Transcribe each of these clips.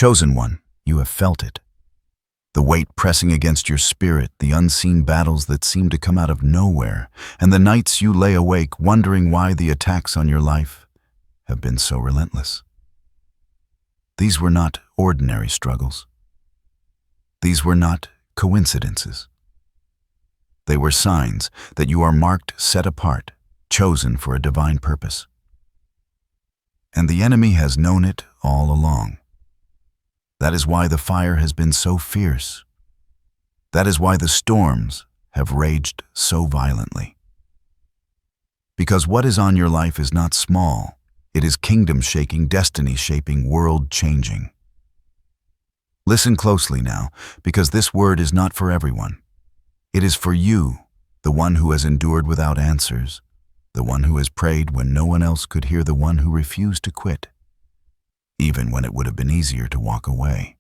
Chosen one, you have felt it. The weight pressing against your spirit, the unseen battles that seem to come out of nowhere, and the nights you lay awake wondering why the attacks on your life have been so relentless. These were not ordinary struggles. These were not coincidences. They were signs that you are marked, set apart, chosen for a divine purpose. And the enemy has known it all along. That is why the fire has been so fierce. That is why the storms have raged so violently. Because what is on your life is not small. It is kingdom-shaking, destiny-shaping, world-changing. Listen closely now, because this word is not for everyone. It is for you, the one who has endured without answers, the one who has prayed when no one else could hear, the one who refused to quit, even when it would have been easier to walk away.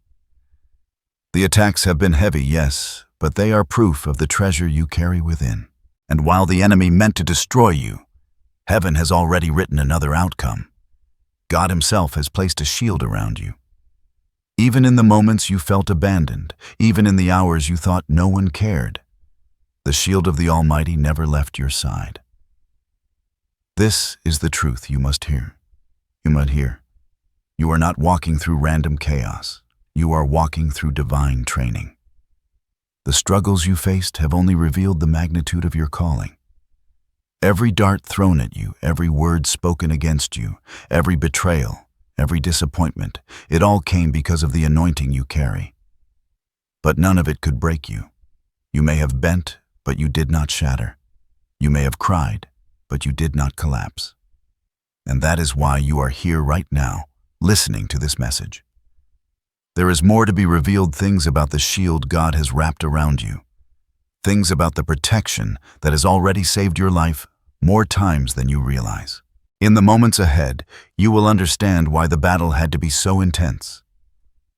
The attacks have been heavy, yes, but they are proof of the treasure you carry within. And while the enemy meant to destroy you, heaven has already written another outcome. God himself has placed a shield around you. Even in the moments you felt abandoned, even in the hours you thought no one cared, the shield of the Almighty never left your side. This is the truth you must hear. You must hear. You are not walking through random chaos. You are walking through divine training. The struggles you faced have only revealed the magnitude of your calling. Every dart thrown at you, every word spoken against you, every betrayal, every disappointment, it all came because of the anointing you carry. But none of it could break you. You may have bent, but you did not shatter. You may have cried, but you did not collapse. And that is why you are here right now, listening to this message. There is more to be revealed, things about the shield God has wrapped around you, things about the protection that has already saved your life more times than you realize. In the moments ahead, you will understand why the battle had to be so intense,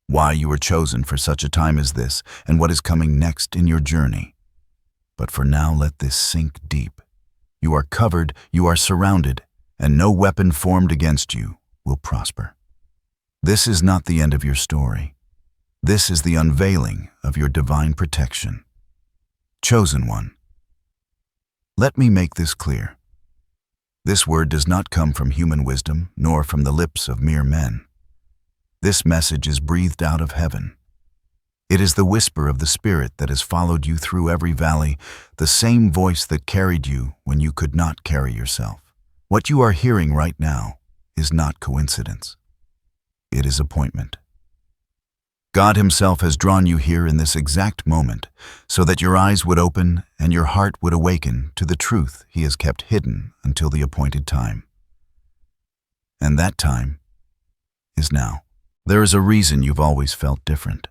why you were chosen for such a time as this, and what is coming next in your journey. But for now, let this sink deep. You are covered, you are surrounded, and no weapon formed against you will prosper. This is not the end of your story. This is the unveiling of your divine protection. Chosen one. Let me make this clear. This word does not come from human wisdom, nor from the lips of mere men. This message is breathed out of heaven. It is the whisper of the Spirit that has followed you through every valley, the same voice that carried you when you could not carry yourself. What you are hearing right now is not coincidence. It is appointment. God himself has drawn you here in this exact moment so that your eyes would open and your heart would awaken to the truth he has kept hidden until the appointed time. And that time is now. There is a reason you've always felt different.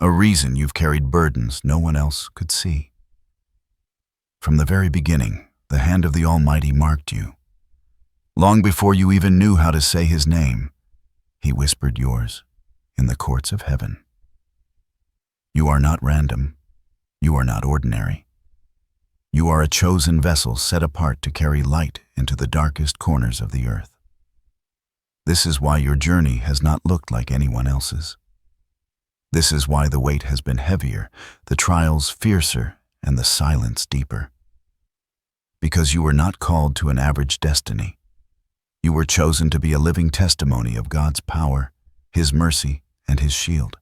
A reason you've carried burdens no one else could see. From the very beginning, the hand of the Almighty marked you. Long before you even knew how to say his name, he whispered yours in the courts of heaven. You are not random. You are not ordinary. You are a chosen vessel set apart to carry light into the darkest corners of the earth. This is why your journey has not looked like anyone else's. This is why the weight has been heavier, the trials fiercer, and the silence deeper. Because you were not called to an average destiny. You were chosen to be a living testimony of God's power, his mercy, and his shield.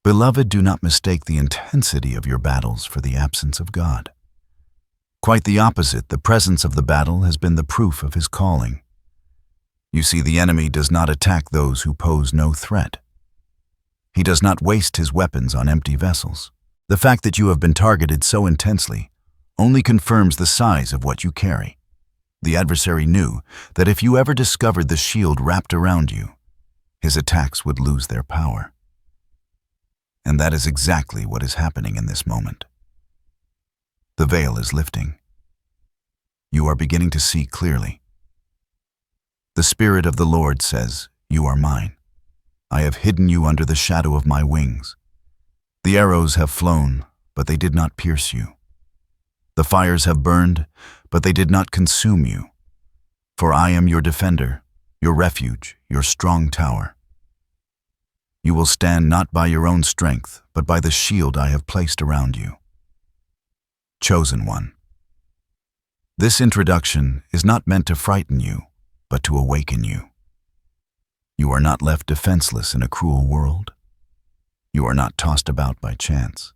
Beloved, do not mistake the intensity of your battles for the absence of God. Quite the opposite, the presence of the battle has been the proof of his calling. You see, the enemy does not attack those who pose no threat. He does not waste his weapons on empty vessels. The fact that you have been targeted so intensely only confirms the size of what you carry. The adversary knew that if you ever discovered the shield wrapped around you, his attacks would lose their power. And that is exactly what is happening in this moment. The veil is lifting. You are beginning to see clearly. The Spirit of the Lord says, "You are mine. I have hidden you under the shadow of my wings. The arrows have flown, but they did not pierce you. The fires have burned, but they did not consume you. For I am your defender, your refuge, your strong tower. You will stand not by your own strength, but by the shield I have placed around you. Chosen one. This introduction is not meant to frighten you, but to awaken you. You are not left defenseless in a cruel world. You are not tossed about by chance.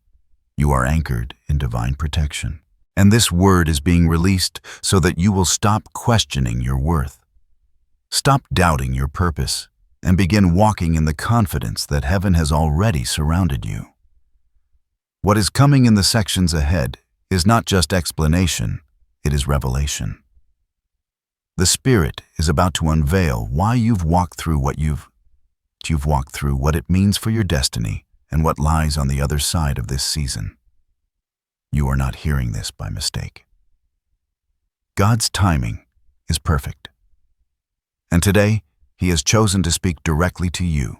You are anchored in divine protection. And this word is being released so that you will stop questioning your worth. Stop doubting your purpose and begin walking in the confidence that heaven has already surrounded you. What is coming in the sections ahead is not just explanation, it is revelation. The Spirit is about to unveil why you've walked through what you've walked through, what it means for your destiny, and what lies on the other side of this season. You are not hearing this by mistake. God's timing is perfect. And today, He has chosen to speak directly to you.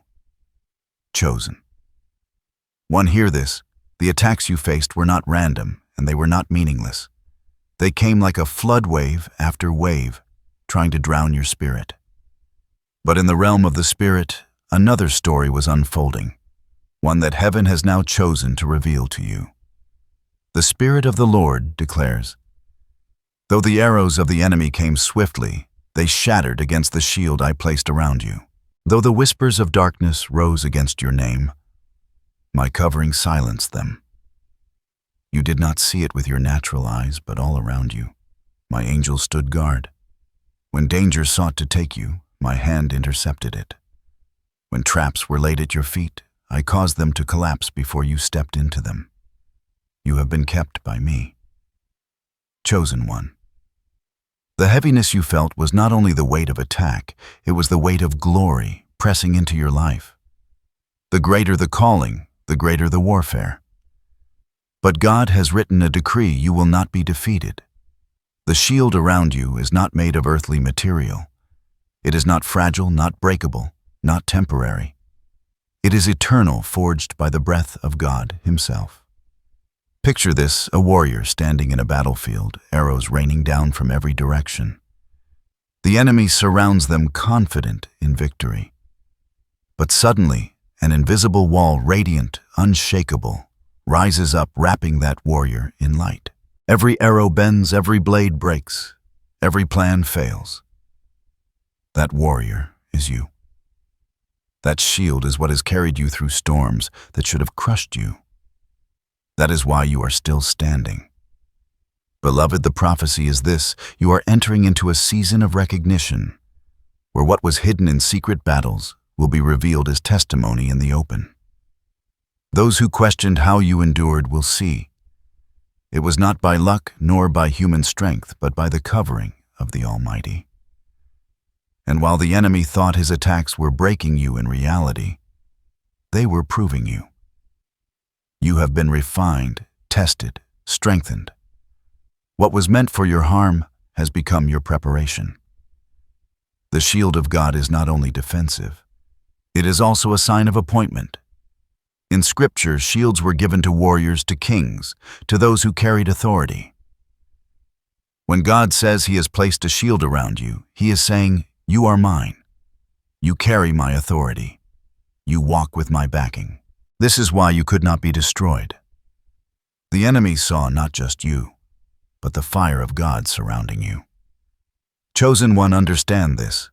Chosen. One, hear this. The attacks you faced were not random, and they were not meaningless. They came like a flood wave after wave, trying to drown your spirit. But in the realm of the Spirit, another story was unfolding, one that heaven has now chosen to reveal to you. The Spirit of the Lord declares, "Though the arrows of the enemy came swiftly, they shattered against the shield I placed around you. Though the whispers of darkness rose against your name, my covering silenced them. You did not see it with your natural eyes, but all around you, my angels stood guard. When danger sought to take you, my hand intercepted it. When traps were laid at your feet, I caused them to collapse before you stepped into them. You have been kept by me." Chosen one. The heaviness you felt was not only the weight of attack, it was the weight of glory pressing into your life. The greater the calling, the greater the warfare. But God has written a decree you will not be defeated. The shield around you is not made of earthly material. It is not fragile, not breakable, not temporary. It is eternal, forged by the breath of God Himself. Picture this, a warrior standing in a battlefield, arrows raining down from every direction. The enemy surrounds them confident in victory. But suddenly, an invisible wall, radiant, unshakable, rises up, wrapping that warrior in light. Every arrow bends, every blade breaks, every plan fails. That warrior is you. That shield is what has carried you through storms that should have crushed you. That is why you are still standing. Beloved, the prophecy is this: you are entering into a season of recognition, where what was hidden in secret battles will be revealed as testimony in the open. Those who questioned how you endured will see. It was not by luck nor by human strength, but by the covering of the Almighty. And while the enemy thought his attacks were breaking you, in reality, they were proving you. You have been refined, tested, strengthened. What was meant for your harm has become your preparation. The shield of God is not only defensive, it is also a sign of appointment. In Scripture, shields were given to warriors, to kings, to those who carried authority. When God says He has placed a shield around you, He is saying, "You are mine. You carry my authority. You walk with my backing." This is why you could not be destroyed. The enemy saw not just you, but the fire of God surrounding you. Chosen one, understand this.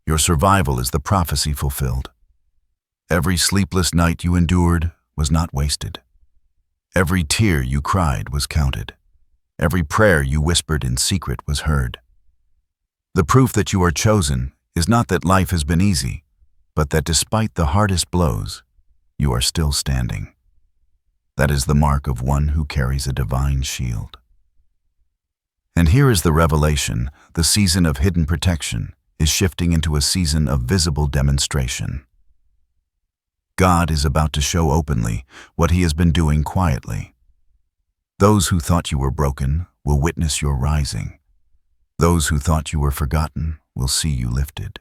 Your survival is the prophecy fulfilled. Every sleepless night you endured was not wasted. Every tear you cried was counted. Every prayer you whispered in secret was heard. The proof that you are chosen is not that life has been easy, but that despite the hardest blows, you are still standing. That is the mark of one who carries a divine shield. And here is the revelation: the season of hidden protection is shifting into a season of visible demonstration. God is about to show openly what He has been doing quietly. Those who thought you were broken will witness your rising. Those who thought you were forgotten will see you lifted.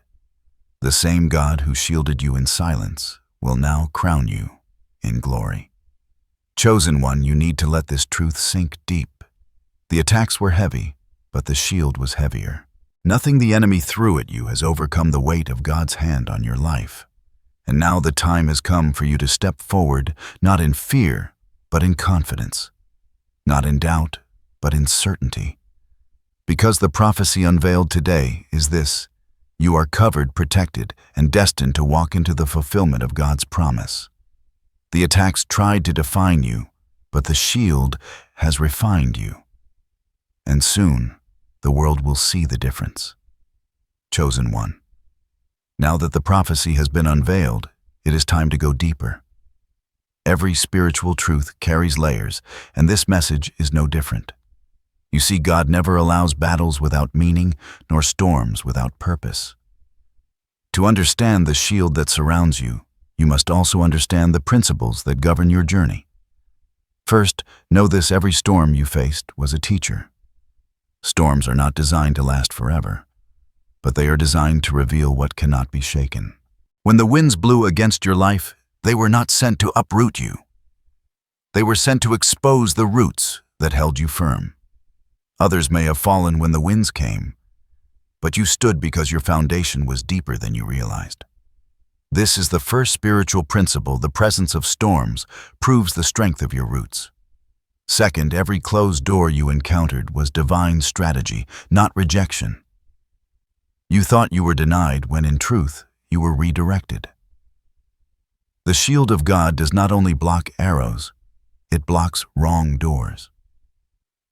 The same God who shielded you in silence will now crown you in glory. Chosen one, you need to let this truth sink deep. The attacks were heavy, but the shield was heavier. Nothing the enemy threw at you has overcome the weight of God's hand on your life. And now the time has come for you to step forward, not in fear, but in confidence. Not in doubt, but in certainty. Because the prophecy unveiled today is this: you are covered, protected, and destined to walk into the fulfillment of God's promise. The attacks tried to define you, but the shield has refined you. And soon, the world will see the difference. Chosen one. Now that the prophecy has been unveiled, it is time to go deeper. Every spiritual truth carries layers, and this message is no different. You see, God never allows battles without meaning, nor storms without purpose. To understand the shield that surrounds you, you must also understand the principles that govern your journey. First, know this: every storm you faced was a teacher. Storms are not designed to last forever, but they are designed to reveal what cannot be shaken. When the winds blew against your life, they were not sent to uproot you. They were sent to expose the roots that held you firm. Others may have fallen when the winds came, but you stood because your foundation was deeper than you realized. This is the first spiritual principle: the presence of storms proves the strength of your roots. Second, every closed door you encountered was divine strategy, not rejection. You thought you were denied when in truth you were redirected. The shield of God does not only block arrows, it blocks wrong doors.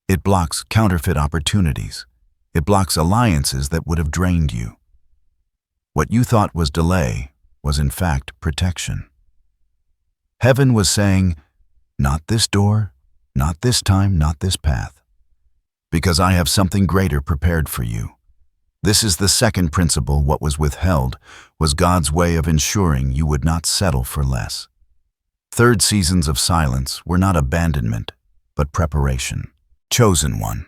It blocks counterfeit opportunities. It blocks alliances that would have drained you. What you thought was delay was in fact protection. Heaven was saying, not this door, not this time, not this path, because I have something greater prepared for you. This is the second principle: what was withheld was God's way of ensuring you would not settle for less. Third, seasons of silence were not abandonment, but preparation. Chosen one.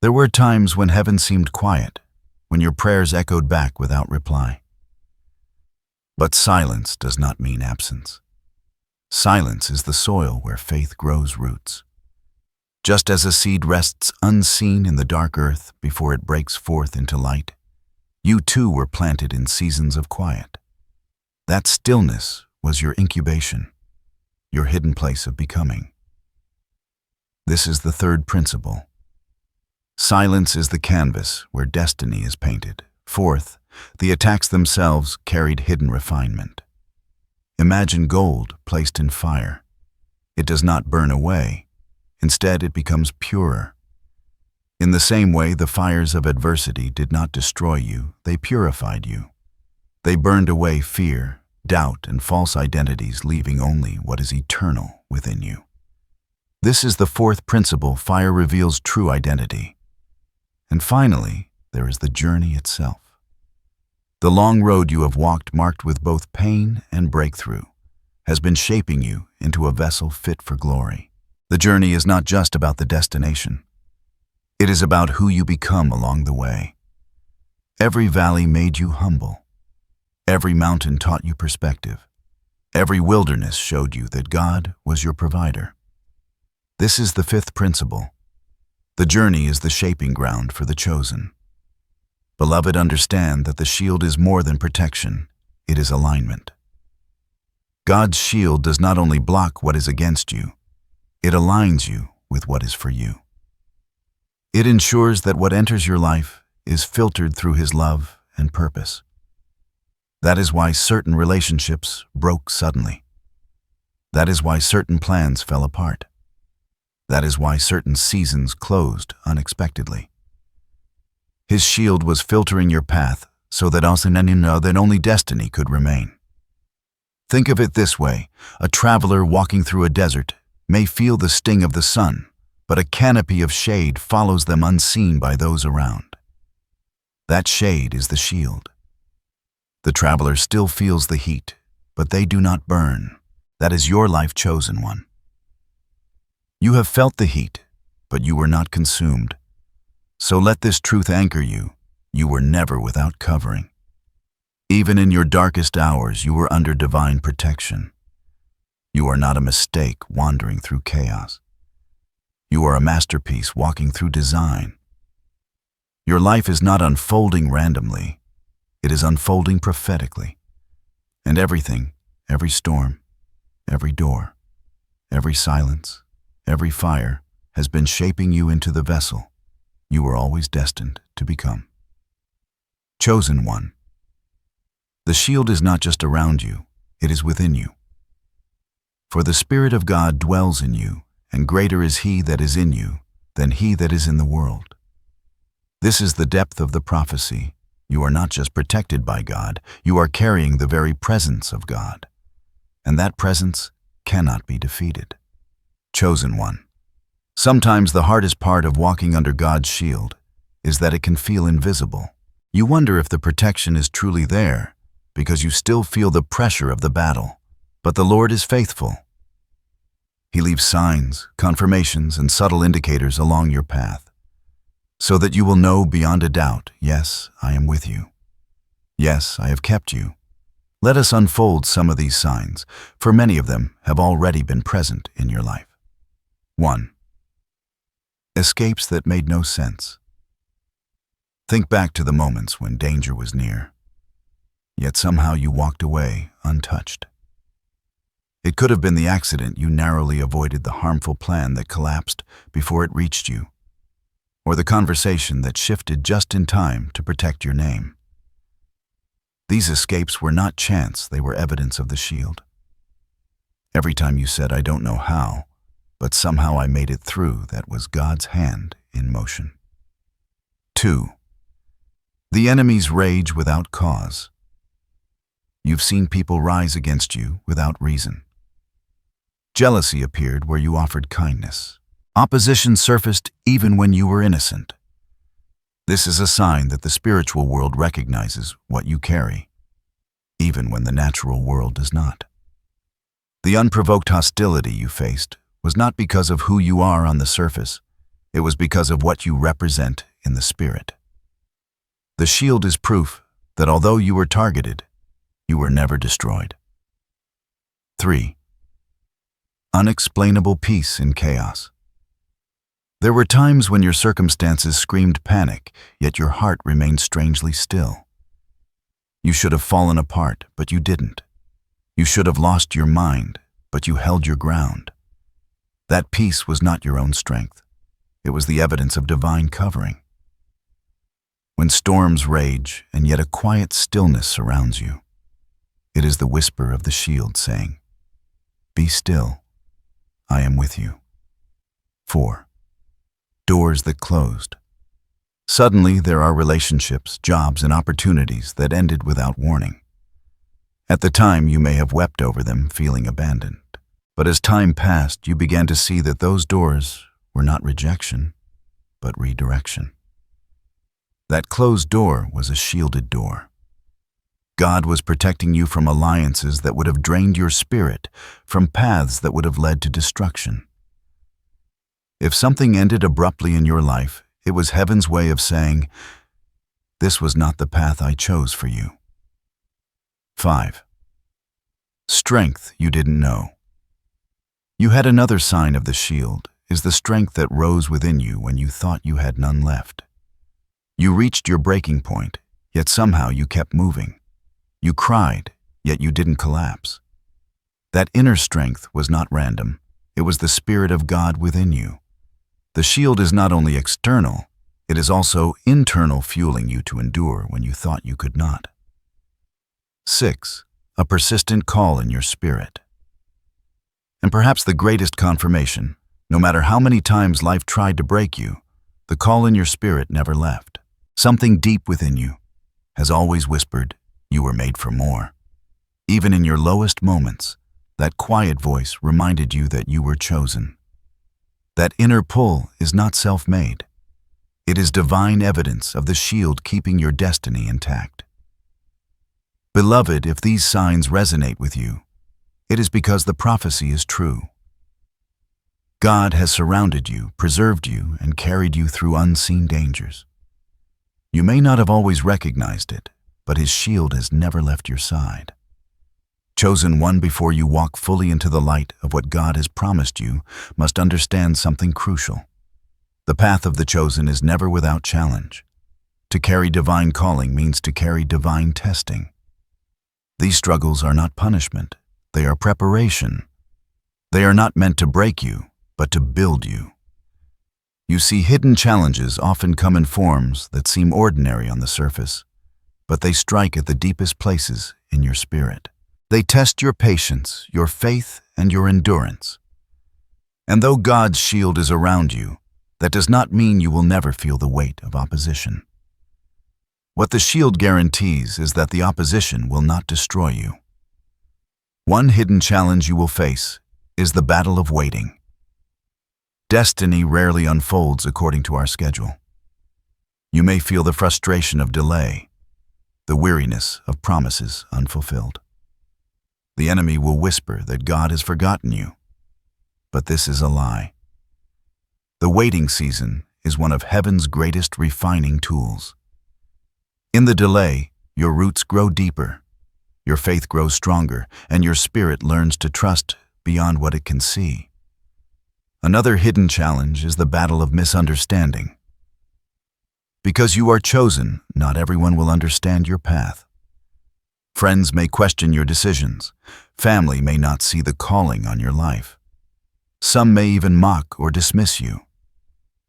There were times when heaven seemed quiet, when your prayers echoed back without reply. But silence does not mean absence. Silence is the soil where faith grows roots. Just as a seed rests unseen in the dark earth before it breaks forth into light, you too were planted in seasons of quiet. That stillness was your incubation, your hidden place of becoming. This is the third principle. Silence is the canvas where destiny is painted. Fourth, the attacks themselves carried hidden refinement. Imagine gold placed in fire. It does not burn away. Instead, it becomes purer. In the same way, the fires of adversity did not destroy you, they purified you. They burned away fear, doubt, and false identities, leaving only what is eternal within you. This is the fourth principle: fire reveals true identity. And finally, there is the journey itself. The long road you have walked, marked with both pain and breakthrough, has been shaping you into a vessel fit for glory. The journey is not just about the destination. It is about who you become along the way. Every valley made you humble. Every mountain taught you perspective. Every wilderness showed you that God was your provider. This is the fifth principle. The journey is the shaping ground for the chosen. Beloved, understand that the shield is more than protection, it is alignment. God's shield does not only block what is against you, it aligns you with what is for you. It ensures that what enters your life is filtered through His love and purpose. That is why certain relationships broke suddenly. That is why certain plans fell apart. That is why certain seasons closed unexpectedly. His shield was filtering your path so that only destiny could remain. Think of it this way: a traveler walking through a desert may feel the sting of the sun, but a canopy of shade follows them unseen by those around. That shade is the shield. The traveler still feels the heat, but they do not burn. That is your life, chosen one. You have felt the heat, but you were not consumed. So let this truth anchor you: you were never without covering. Even in your darkest hours, you were under divine protection. You are not a mistake wandering through chaos. You are a masterpiece walking through design. Your life is not unfolding randomly. It is unfolding prophetically. And everything, every storm, every door, every silence, every fire has been shaping you into the vessel you were always destined to become. Chosen one. The shield is not just around you, it is within you. For the Spirit of God dwells in you, and greater is He that is in you than he that is in the world. This is the depth of the prophecy. You are not just protected by God, you are carrying the very presence of God. And that presence cannot be defeated. Chosen one. Sometimes the hardest part of walking under God's shield is that it can feel invisible. You wonder if the protection is truly there because you still feel the pressure of the battle. But the Lord is faithful. He leaves signs, confirmations, and subtle indicators along your path, so that you will know beyond a doubt, yes, I am with you. Yes, I have kept you. Let us unfold some of these signs, for many of them have already been present in your life. 1. Escapes that made no sense. Think back to the moments when danger was near, yet somehow you walked away untouched. It could have been the accident you narrowly avoided, the harmful plan that collapsed before it reached you, or the conversation that shifted just in time to protect your name. These escapes were not chance, they were evidence of the shield. Every time you said, I don't know how, but somehow I made it through, that was God's hand in motion. 2. The enemy's rage without cause. You've seen people rise against you without reason. Jealousy appeared where you offered kindness. Opposition surfaced even when you were innocent. This is a sign that the spiritual world recognizes what you carry, even when the natural world does not. The unprovoked hostility you faced was not because of who you are on the surface, it was because of what you represent in the spirit. The shield is proof that although you were targeted, you were never destroyed. 3. Unexplainable peace in chaos. There were times when your circumstances screamed panic, yet your heart remained strangely still. You should have fallen apart, but you didn't. You should have lost your mind, but you held your ground. That peace was not your own strength. It was the evidence of divine covering. When storms rage, and yet a quiet stillness surrounds you, it is the whisper of the shield saying, be still, I am with you. 4. Doors that closed. Suddenly there are relationships, jobs, and opportunities that ended without warning. At the time you may have wept over them, feeling abandoned. But as time passed, you began to see that those doors were not rejection, but redirection. That closed door was a shielded door. God was protecting you from alliances that would have drained your spirit, from paths that would have led to destruction. If something ended abruptly in your life, it was heaven's way of saying, this was not the path I chose for you. 5. Strength you didn't know. You had another sign of the shield, is the strength that rose within you when you thought you had none left. You reached your breaking point, yet somehow you kept moving. You cried, yet you didn't collapse. That inner strength was not random. It was the Spirit of God within you. The shield is not only external, it is also internal, fueling you to endure when you thought you could not. 6. A persistent call in your spirit. And perhaps the greatest confirmation, no matter how many times life tried to break you, the call in your spirit never left. Something deep within you has always whispered, you were made for more. Even in your lowest moments, that quiet voice reminded you that you were chosen. That inner pull is not self-made. It is divine evidence of the shield keeping your destiny intact. Beloved, if these signs resonate with you, it is because the prophecy is true. God has surrounded you, preserved you, and carried you through unseen dangers. You may not have always recognized it, but His shield has never left your side. Chosen one, before you walk fully into the light of what God has promised you, must understand something crucial. The path of the chosen is never without challenge. To carry divine calling means to carry divine testing. These struggles are not punishment. They are preparation. They are not meant to break you, but to build you. You see, hidden challenges often come in forms that seem ordinary on the surface, but they strike at the deepest places in your spirit. They test your patience, your faith, and your endurance. And though God's shield is around you, that does not mean you will never feel the weight of opposition. What the shield guarantees is that the opposition will not destroy you. One hidden challenge you will face is the battle of waiting. Destiny rarely unfolds according to our schedule. You may feel the frustration of delay, the weariness of promises unfulfilled. The enemy will whisper that God has forgotten you, but this is a lie. The waiting season is one of heaven's greatest refining tools. In the delay, your roots grow deeper, your faith grows stronger, and your spirit learns to trust beyond what it can see. Another hidden challenge is the battle of misunderstanding. Because you are chosen, not everyone will understand your path. Friends may question your decisions. Family may not see the calling on your life. Some may even mock or dismiss you.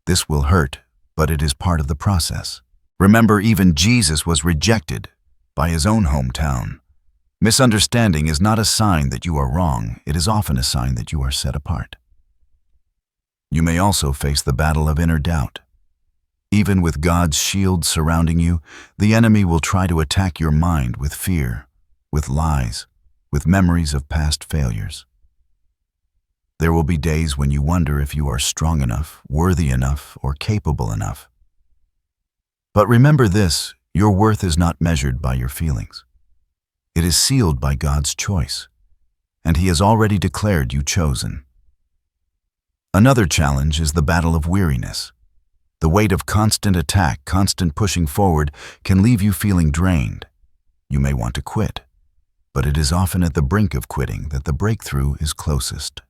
This will hurt, but it is part of the process. Remember, even Jesus was rejected by his own hometown. Misunderstanding is not a sign that you are wrong. It is often a sign that you are set apart. You may also face the battle of inner doubt. Even with God's shield surrounding you, the enemy will try to attack your mind with fear, with lies, with memories of past failures. There will be days when you wonder if you are strong enough, worthy enough, or capable enough. But remember this, your worth is not measured by your feelings. It is sealed by God's choice, and He has already declared you chosen. Another challenge is the battle of weariness. The weight of constant attack, constant pushing forward, can leave you feeling drained. You may want to quit, but it is often at the brink of quitting that the breakthrough is closest.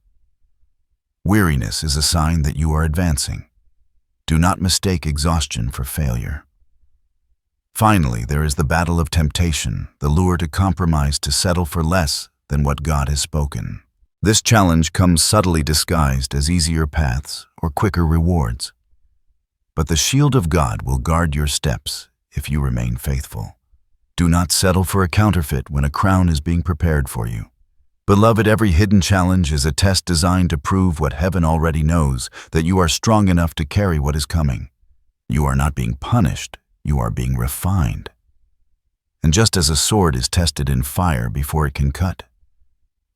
Weariness is a sign that you are advancing. Do not mistake exhaustion for failure. Finally, there is the battle of temptation, the lure to compromise, to settle for less than what God has spoken. This challenge comes subtly disguised as easier paths or quicker rewards. But the shield of God will guard your steps if you remain faithful. Do not settle for a counterfeit when a crown is being prepared for you. Beloved, every hidden challenge is a test designed to prove what heaven already knows, that you are strong enough to carry what is coming. You are not being punished, you are being refined. And just as a sword is tested in fire before it can cut,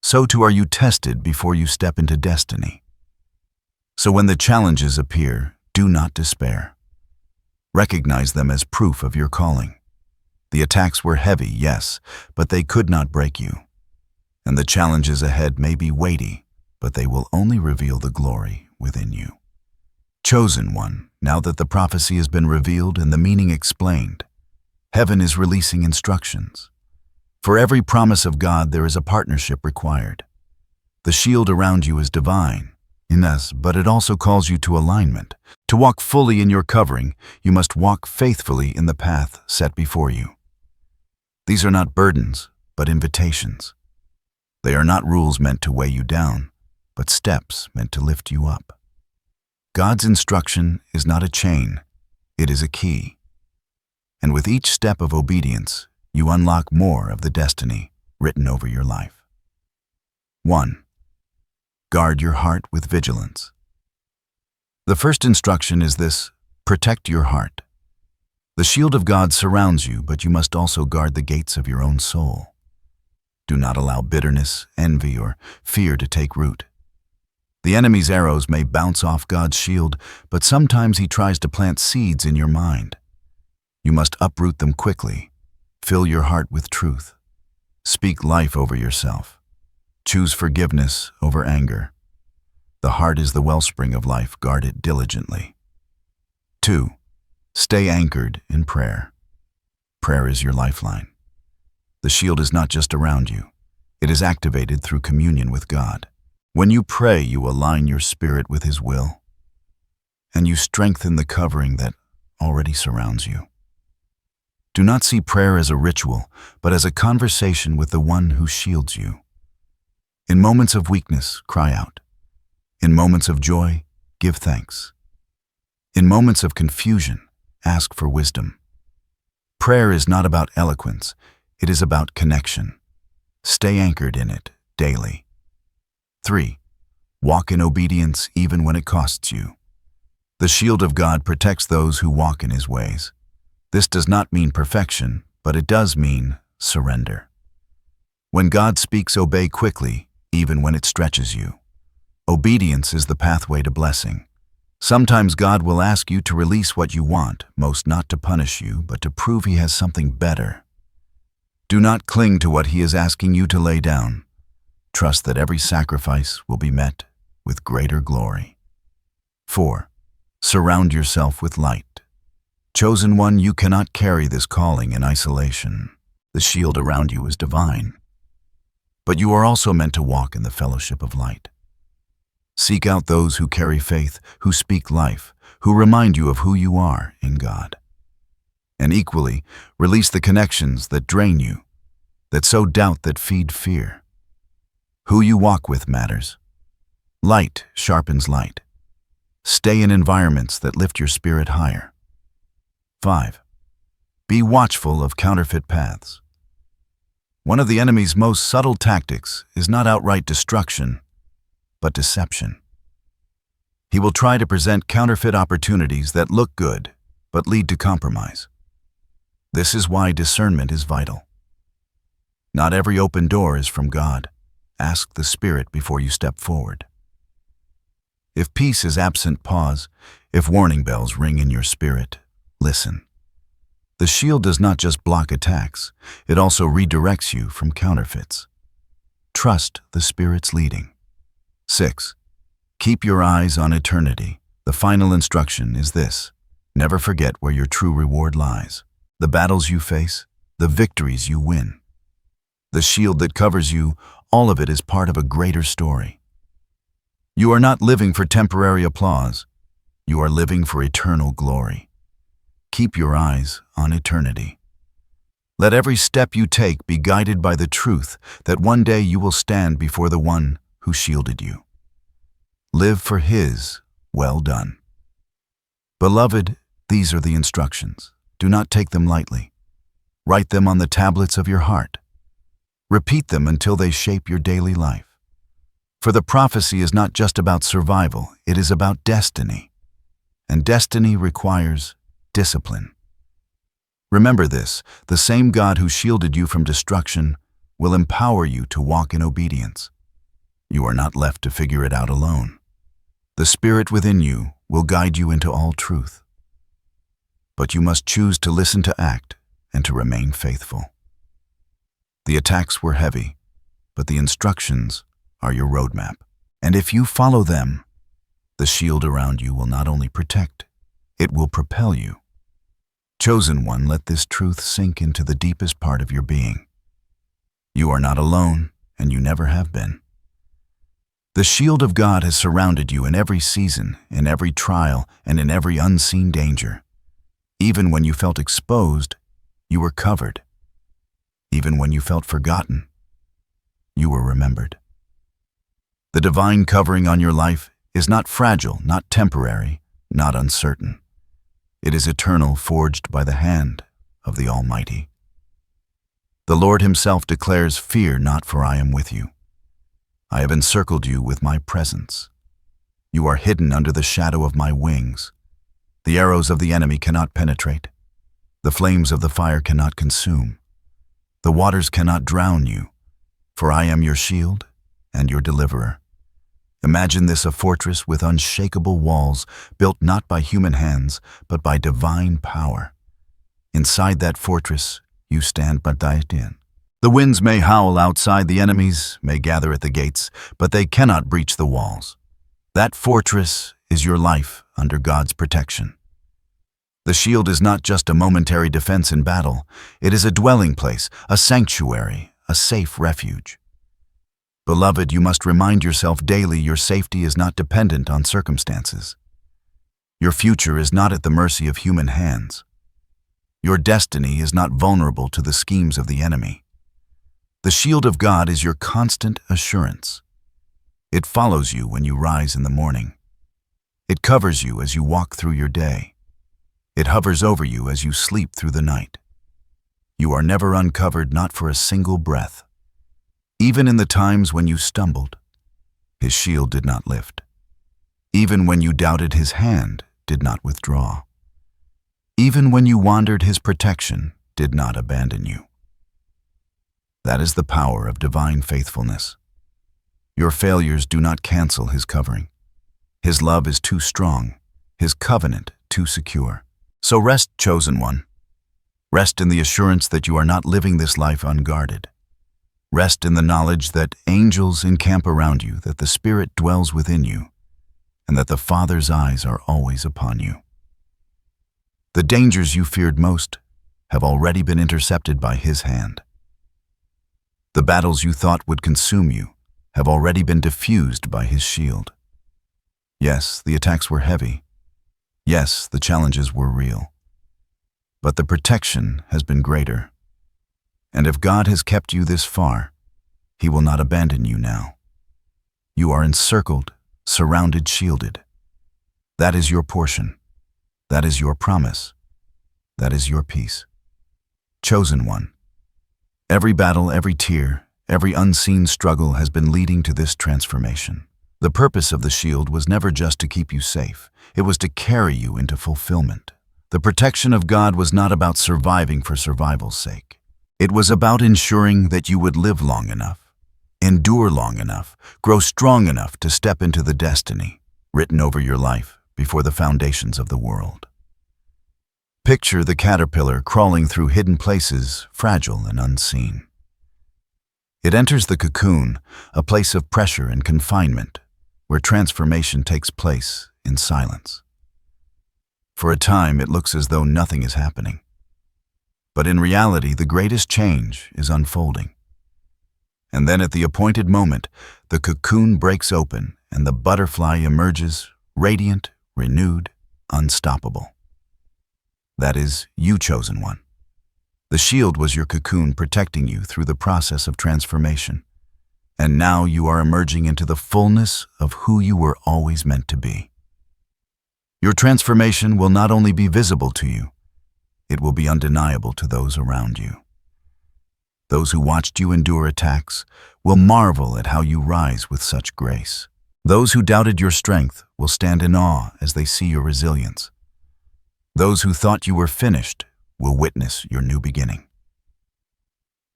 so too are you tested before you step into destiny. So when the challenges appear, do not despair. Recognize them as proof of your calling. The attacks were heavy, yes, but they could not break you. And the challenges ahead may be weighty, but they will only reveal the glory within you. Chosen one, now that the prophecy has been revealed and the meaning explained, heaven is releasing instructions. For every promise of God, there is a partnership required. The shield around you is divine, but it also calls you to alignment. To walk fully in your covering, you must walk faithfully in the path set before you. These are not burdens, but invitations. They are not rules meant to weigh you down, but steps meant to lift you up. God's instruction is not a chain, it is a key. And with each step of obedience, you unlock more of the destiny written over your life. 1. Guard your heart with vigilance. The first instruction is this: protect your heart. The shield of God surrounds you, but you must also guard the gates of your own soul. Do not allow bitterness, envy, or fear to take root. The enemy's arrows may bounce off God's shield, but sometimes he tries to plant seeds in your mind. You must uproot them quickly. Fill your heart with truth. Speak life over yourself. Choose forgiveness over anger. The heart is the wellspring of life. Guard it diligently. 2. Stay anchored in prayer. Prayer is your lifeline. The shield is not just around you. It is activated through communion with God. When you pray, you align your spirit with His will, and you strengthen the covering that already surrounds you. Do not see prayer as a ritual, but as a conversation with the one who shields you. In moments of weakness, cry out. In moments of joy, give thanks. In moments of confusion, ask for wisdom. Prayer is not about eloquence, it is about connection. Stay anchored in it daily. 3. Walk in obedience even when it costs you. The shield of God protects those who walk in His ways. This does not mean perfection, but it does mean surrender. When God speaks, obey quickly, even when it stretches you. Obedience is the pathway to blessing. Sometimes God will ask you to release what you want, most not to punish you, but to prove He has something better. Do not cling to what He is asking you to lay down. Trust that every sacrifice will be met with greater glory. 4. Surround yourself with light. Chosen one, you cannot carry this calling in isolation. The shield around you is divine. But you are also meant to walk in the fellowship of light. Seek out those who carry faith, who speak life, who remind you of who you are in God. And equally, release the connections that drain you, that sow doubt, that feed fear. Who you walk with matters. Light sharpens light. Stay in environments that lift your spirit higher. 5. Be watchful of counterfeit paths. One of the enemy's most subtle tactics is not outright destruction, but deception. He will try to present counterfeit opportunities that look good, but lead to compromise. This is why discernment is vital. Not every open door is from God. Ask the Spirit before you step forward. If peace is absent, pause. If warning bells ring in your spirit, listen. The shield does not just block attacks, it also redirects you from counterfeits. Trust the Spirit's leading. 6. Keep your eyes on eternity. The final instruction is this: never forget where your true reward lies. The battles you face, the victories you win. The shield that covers you, all of it is part of a greater story. You are not living for temporary applause. You are living for eternal glory. Keep your eyes on eternity. Let every step you take be guided by the truth that one day you will stand before the one who shielded you. Live for His well done. Beloved, these are the instructions. Do not take them lightly. Write them on the tablets of your heart. Repeat them until they shape your daily life. For the prophecy is not just about survival, it is about destiny. And destiny requires discipline. Remember this: the same God who shielded you from destruction will empower you to walk in obedience. You are not left to figure it out alone. The Spirit within you will guide you into all truth. But you must choose to listen, to act, and to remain faithful. The attacks were heavy, but the instructions are your roadmap. And if you follow them, the shield around you will not only protect, it will propel you. Chosen one, let this truth sink into the deepest part of your being. You are not alone, and you never have been. The shield of God has surrounded you in every season, in every trial, and in every unseen danger. Even when you felt exposed, you were covered. Even when you felt forgotten, you were remembered. The divine covering on your life is not fragile, not temporary, not uncertain. It is eternal, forged by the hand of the Almighty. The Lord Himself declares, "Fear not, for I am with you. I have encircled you with my presence. You are hidden under the shadow of my wings. The arrows of the enemy cannot penetrate. The flames of the fire cannot consume. The waters cannot drown you, for I am your shield and your deliverer." Imagine this: a fortress with unshakable walls, built not by human hands, but by divine power. Inside that fortress, you stand in. The winds may howl outside, the enemies may gather at the gates, but they cannot breach the walls. That fortress is your life under God's protection. The shield is not just a momentary defense in battle. It is a dwelling place, a sanctuary, a safe refuge. Beloved, you must remind yourself daily your safety is not dependent on circumstances. Your future is not at the mercy of human hands. Your destiny is not vulnerable to the schemes of the enemy. The shield of God is your constant assurance. It follows you when you rise in the morning. It covers you as you walk through your day. It hovers over you as you sleep through the night. You are never uncovered, not for a single breath. Even in the times when you stumbled, His shield did not lift. Even when you doubted, His hand did not withdraw. Even when you wandered, His protection did not abandon you. That is the power of divine faithfulness. Your failures do not cancel His covering. His love is too strong, His covenant too secure. So rest, chosen one. Rest in the assurance that you are not living this life unguarded. Rest in the knowledge that angels encamp around you, that the Spirit dwells within you, and that the Father's eyes are always upon you. The dangers you feared most have already been intercepted by His hand. The battles you thought would consume you have already been diffused by His shield. Yes, the attacks were heavy. Yes, the challenges were real. But the protection has been greater. And if God has kept you this far, He will not abandon you now. You are encircled, surrounded, shielded. That is your portion. That is your promise. That is your peace. Chosen one. Every battle, every tear, every unseen struggle has been leading to this transformation. The purpose of the shield was never just to keep you safe. It was to carry you into fulfillment. The protection of God was not about surviving for survival's sake. It was about ensuring that you would live long enough, endure long enough, grow strong enough to step into the destiny written over your life before the foundations of the world. Picture the caterpillar crawling through hidden places, fragile and unseen. It enters the cocoon, a place of pressure and confinement, where transformation takes place in silence. For a time, it looks as though nothing is happening. But in reality, the greatest change is unfolding. And then at the appointed moment, the cocoon breaks open and the butterfly emerges, radiant, renewed, unstoppable. That is, you, chosen one. The shield was your cocoon protecting you through the process of transformation. And now you are emerging into the fullness of who you were always meant to be. Your transformation will not only be visible to you, it will be undeniable to those around you. Those who watched you endure attacks will marvel at how you rise with such grace. Those who doubted your strength will stand in awe as they see your resilience. Those who thought you were finished will witness your new beginning.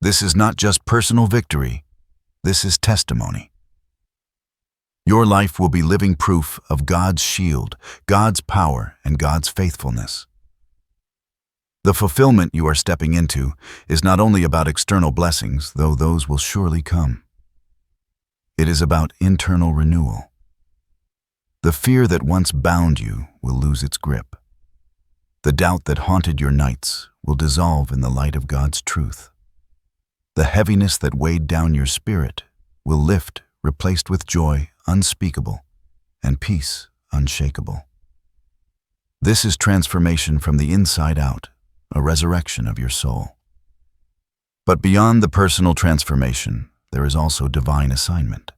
This is not just personal victory, this is testimony. Your life will be living proof of God's shield, God's power, and God's faithfulness. The fulfillment you are stepping into is not only about external blessings, though those will surely come. It is about internal renewal. The fear that once bound you will lose its grip. The doubt that haunted your nights will dissolve in the light of God's truth. The heaviness that weighed down your spirit will lift, replaced with joy unspeakable and peace unshakable. This is transformation from the inside out, a resurrection of your soul. But beyond the personal transformation, there is also divine assignment.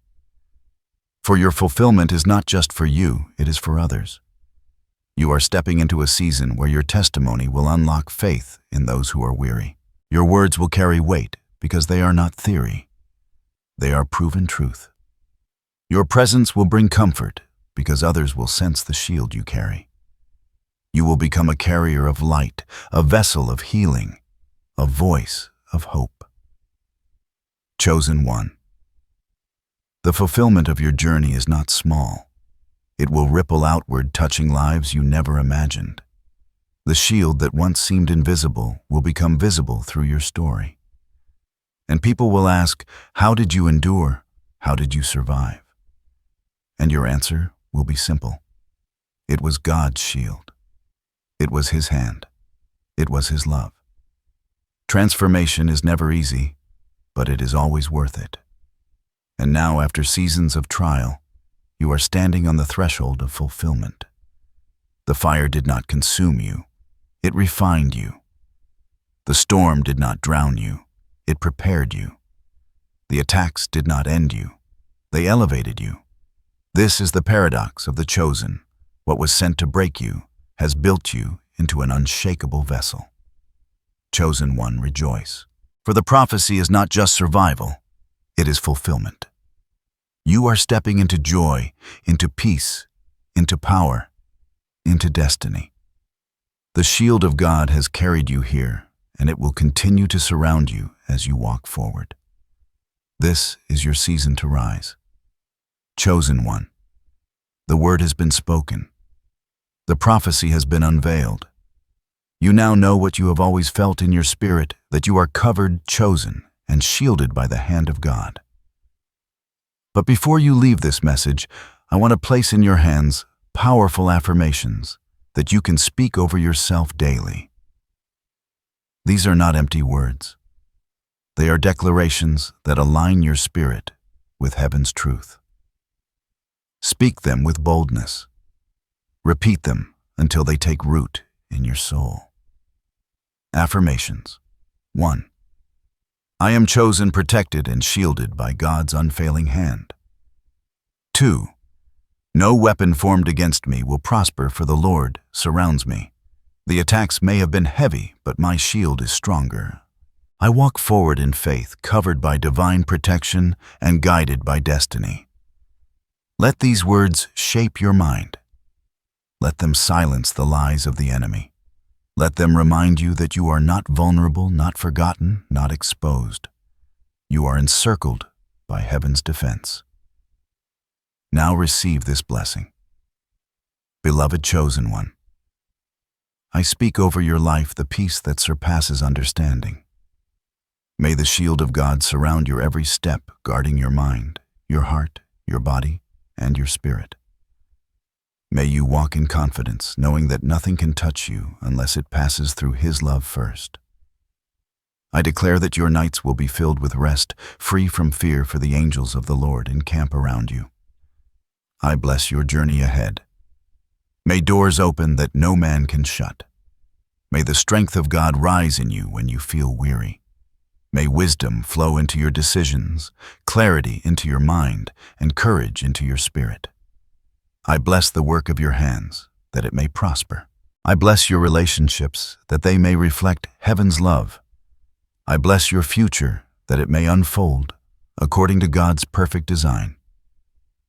For your fulfillment is not just for you, it is for others. You are stepping into a season where your testimony will unlock faith in those who are weary. Your words will carry weight because they are not theory. They are proven truth. Your presence will bring comfort because others will sense the shield you carry. You will become a carrier of light, a vessel of healing, a voice of hope. Chosen one. The fulfillment of your journey is not small. It will ripple outward, touching lives you never imagined. The shield that once seemed invisible will become visible through your story. And people will ask, how did you endure? How did you survive? And your answer will be simple. It was God's shield. It was His hand. It was His love. Transformation is never easy, but it is always worth it. And now, after seasons of trial, you are standing on the threshold of fulfillment. The fire did not consume you. It refined you. The storm did not drown you, it prepared you. The attacks did not end you, they elevated you. This is the paradox of the chosen. What was sent to break you has built you into an unshakable vessel. Chosen one, rejoice. For the prophecy is not just survival, it is fulfillment. You are stepping into joy, into peace, into power, into destiny. The shield of God has carried you here, and it will continue to surround you as you walk forward. This is your season to rise. Chosen one, the word has been spoken. The prophecy has been unveiled. You now know what you have always felt in your spirit, that you are covered, chosen, and shielded by the hand of God. But before you leave this message, I want to place in your hands powerful affirmations that you can speak over yourself daily. These are not empty words. They are declarations that align your spirit with heaven's truth. Speak them with boldness. Repeat them until they take root in your soul. Affirmations. 1. I am chosen, protected, and shielded by God's unfailing hand. 2. No weapon formed against me will prosper, for the Lord surrounds me. The attacks may have been heavy, but my shield is stronger. I walk forward in faith, covered by divine protection and guided by destiny. Let these words shape your mind. Let them silence the lies of the enemy. Let them remind you that you are not vulnerable, not forgotten, not exposed. You are encircled by heaven's defense. Now receive this blessing. Beloved chosen one, I speak over your life the peace that surpasses understanding. May the shield of God surround your every step, guarding your mind, your heart, your body, and your spirit. May you walk in confidence, knowing that nothing can touch you unless it passes through His love first. I declare that your nights will be filled with rest, free from fear, for the angels of the Lord encamp around you. I bless your journey ahead. May doors open that no man can shut. May the strength of God rise in you when you feel weary. May wisdom flow into your decisions, clarity into your mind, and courage into your spirit. I bless the work of your hands, that it may prosper. I bless your relationships, that they may reflect heaven's love. I bless your future, that it may unfold according to God's perfect design.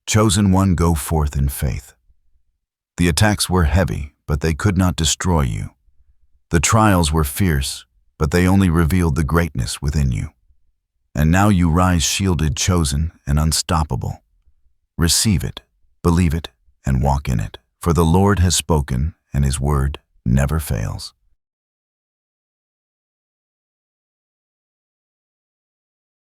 Chosen one, go forth in faith. The attacks were heavy, but they could not destroy you. The trials were fierce, but they only revealed the greatness within you. And now you rise shielded, chosen, and unstoppable. Receive it, believe it, and walk in it, for the Lord has spoken, and His word never fails.